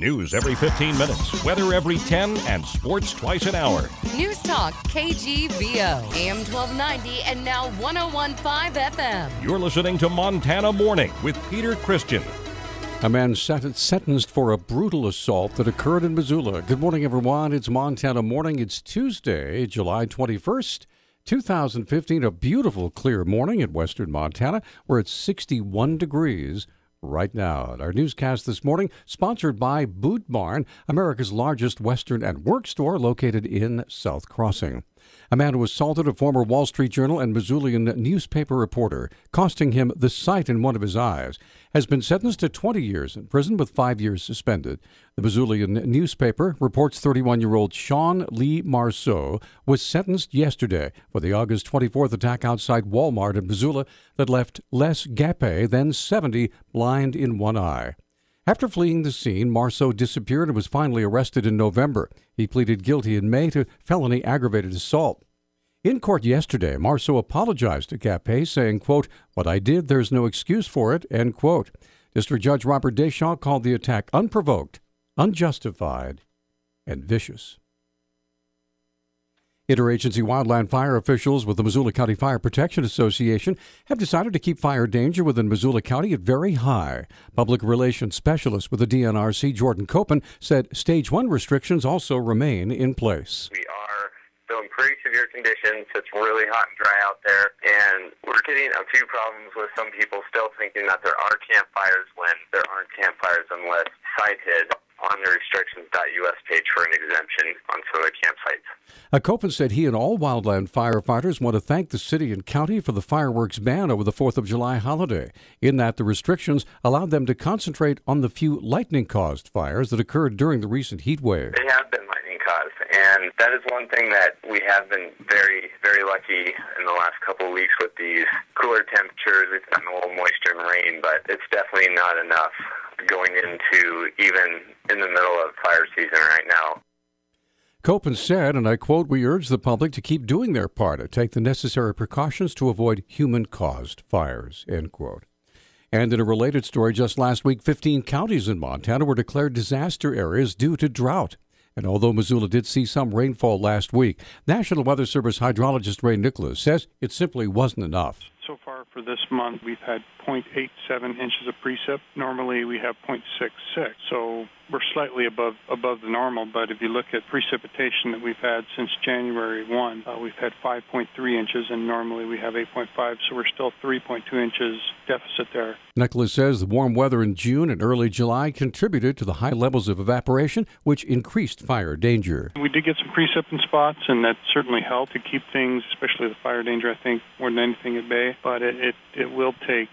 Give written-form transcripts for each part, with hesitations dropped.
News every 15 minutes, weather every 10, and sports twice an hour. Newstalk KGVO, AM 1290 and now 101.5 FM. You're listening to Montana Morning with Peter Christian. A man sentenced for a brutal assault that occurred in Missoula. Good morning, everyone. It's Montana Morning. It's Tuesday, July 21st, 2015. A beautiful, clear morning in western Montana, where it's 61 degrees right now. Our newscast this morning, sponsored by Boot Barn, America's largest Western and work store located in South Crossing. A man who assaulted a former Wall Street Journal and Missoulian newspaper reporter, costing him the sight in one of his eyes, has been sentenced to 20 years in prison with 5 years suspended. The Missoulian newspaper reports 31-year-old Sean Lee Marceau was sentenced yesterday for the August 24th attack outside Walmart in Missoula that left Les Gape, then 70, blind in one eye. After fleeing the scene, Marceau disappeared and was finally arrested in November. He pleaded guilty in May to felony aggravated assault. In court yesterday, Marceau apologized to Gape, saying, quote, "What I did, there's no excuse for it," end quote. District Judge Robert Deschamps called the attack unprovoked, unjustified, and vicious. Interagency wildland fire officials with the Missoula County Fire Protection Association have decided to keep fire danger within Missoula County at very high. Public relations specialist with the DNRC, Jordan Copen, said Stage 1 restrictions also remain in place. We are still in pretty severe conditions. It's really hot and dry out there, and we're getting a few problems with some people still thinking that there are campfires when there aren't campfires unless cited on the restrictions.us page for an exemption on some of the campsites. Copen said he and all wildland firefighters want to thank the city and county for the fireworks ban over the 4th of July holiday, in that the restrictions allowed them to concentrate on the few lightning-caused fires that occurred during the recent heat wave. They have been lightning-caused, and that is one thing that we have been very, very lucky in the last couple of weeks with these cooler temperatures. We've gotten a little moisture and rain, but it's definitely not enough going into even in the middle of fire season right now. Copen said, and I quote, "We urge the public to keep doing their part and take the necessary precautions to avoid human-caused fires," end quote. And in a related story, just last week, 15 counties in Montana were declared disaster areas due to drought. And although Missoula did see some rainfall last week, National Weather Service hydrologist Ray Nicholas says it simply wasn't enough. So far for this month, we've had 0.87 inches of precip. Normally, we have 0.66, so we're slightly above the normal. But if you look at precipitation that we've had since January 1, we've had 5.3 inches, and normally we have 8.5, so we're still 3.2 inches deficit there. Nicholas says the warm weather in June and early July contributed to the high levels of evaporation, which increased fire danger. We did get some precip in spots, and that certainly helped to keep things, especially the fire danger, I think, more than anything at bay. But it will take,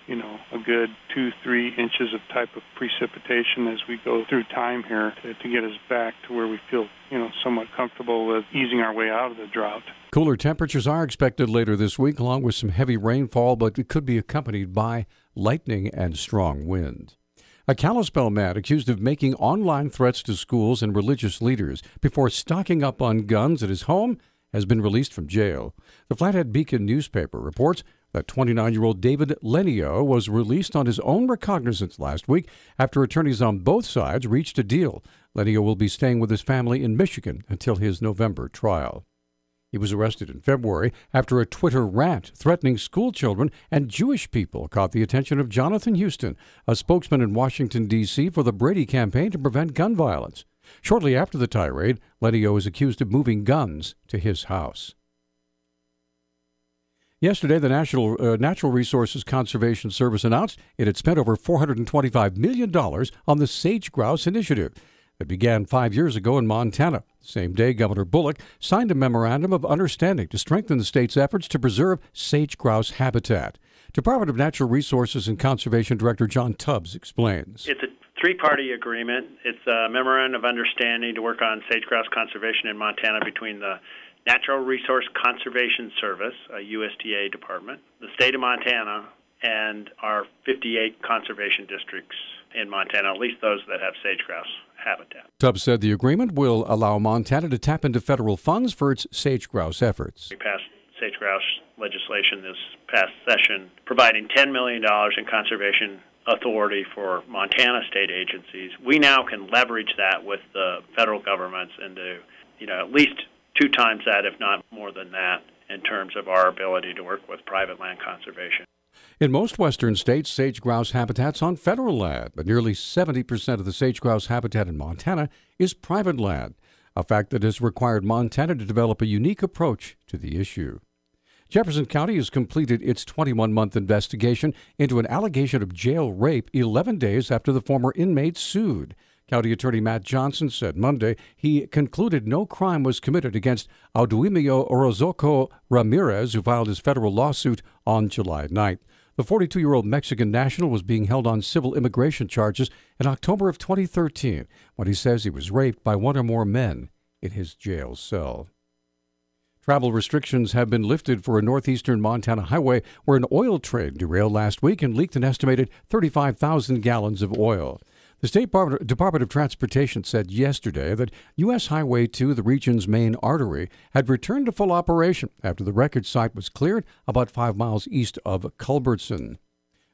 a good 2-3 inches of type of precipitation as we go through time here to get us back to where we feel, somewhat comfortable with easing our way out of the drought. Cooler temperatures are expected later this week, along with some heavy rainfall, but it could be accompanied by lightning and strong wind. A Kalispell man accused of making online threats to schools and religious leaders before stocking up on guns at his home has been released from jail. The Flathead Beacon newspaper reports that 29-year-old David Lenio was released on his own recognizance last week after attorneys on both sides reached a deal. Lenio will be staying with his family in Michigan until his November trial. He was arrested in February after a Twitter rant threatening school children and Jewish people caught the attention of Jonathan Houston, a spokesman in Washington, D.C. for the Brady campaign to prevent gun violence. Shortly after the tirade, Lenio is accused of moving guns to his house. Yesterday, the Natural Resources Conservation Service announced it had spent over $425 million on the sage grouse initiative that began 5 years ago in Montana. The same day, Governor Bullock signed a memorandum of understanding to strengthen the state's efforts to preserve sage grouse habitat. Department of Natural Resources and Conservation Director John Tubbs explains. It's a three-party agreement. It's a memorandum of understanding to work on sage grouse conservation in Montana between the Natural Resource Conservation Service, a USDA department, the state of Montana, and our 58 conservation districts in Montana, at least those that have sage grouse habitat. Tubbs said the agreement will allow Montana to tap into federal funds for its sage grouse efforts. We passed sage grouse legislation this past session, providing $10 million in conservation authority for Montana state agencies, we now can leverage that with the federal governments and do, at least 2 times that, if not more than that, in terms of our ability to work with private land conservation. In most western states, sage-grouse habitat's on federal land, but nearly 70% of the sage-grouse habitat in Montana is private land, a fact that has required Montana to develop a unique approach to the issue. Jefferson County has completed its 21-month investigation into an allegation of jail rape 11 days after the former inmate sued. County Attorney Matt Johnson said Monday he concluded no crime was committed against Auduimio Orozco Ramirez, who filed his federal lawsuit on July 9th. The 42-year-old Mexican national was being held on civil immigration charges in October of 2013 when he says he was raped by one or more men in his jail cell. Travel restrictions have been lifted for a northeastern Montana highway where an oil train derailed last week and leaked an estimated 35,000 gallons of oil. The State Department of Transportation said yesterday that U.S. Highway 2, the region's main artery, had returned to full operation after the wreckage site was cleared about 5 miles east of Culbertson.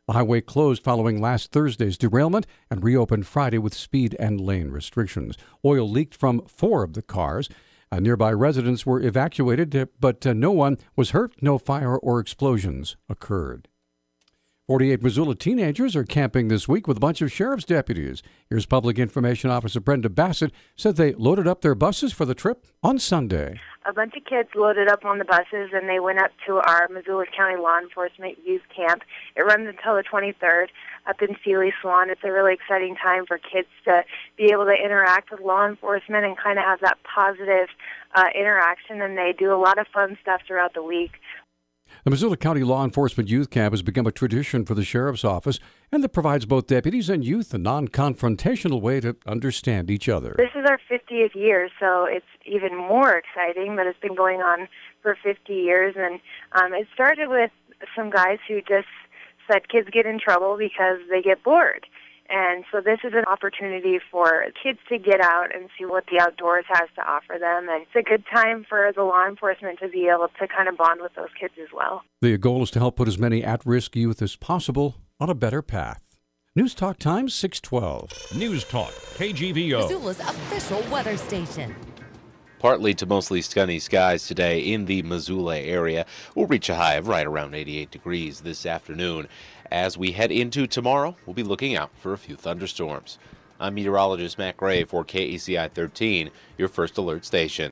The highway closed following last Thursday's derailment and reopened Friday with speed and lane restrictions. Oil leaked from 4 of the cars. Nearby residents were evacuated, but no one was hurt. No fire or explosions occurred. 48 Missoula teenagers are camping this week with a bunch of sheriff's deputies. Here's Public Information Officer Brenda Bassett said they loaded up their buses for the trip on Sunday. A bunch of kids loaded up on the buses and they went up to our Missoula County Law Enforcement Youth Camp. It runs until the 23rd up in Sealy Swan. It's a really exciting time for kids to be able to interact with law enforcement and kind of have that positive interaction, and they do a lot of fun stuff throughout the week. The Missoula County Law Enforcement Youth Camp has become a tradition for the Sheriff's Office, and that provides both deputies and youth a non-confrontational way to understand each other. This is our 50th year, so it's even more exciting that it's been going on for 50 years. And it started with some guys who just said kids get in trouble because they get bored. And so this is an opportunity for kids to get out and see what the outdoors has to offer them. And it's a good time for the law enforcement to be able to kind of bond with those kids as well. The goal is to help put as many at-risk youth as possible on a better path. Newstalk Times 612. Newstalk, KGVO. Missoula's official weather station. Partly to mostly sunny skies today in the Missoula area. We'll reach a high of right around 88 degrees this afternoon. As we head into tomorrow, we'll be looking out for a few thunderstorms. I'm meteorologist Matt Gray for KECI 13, your first alert station.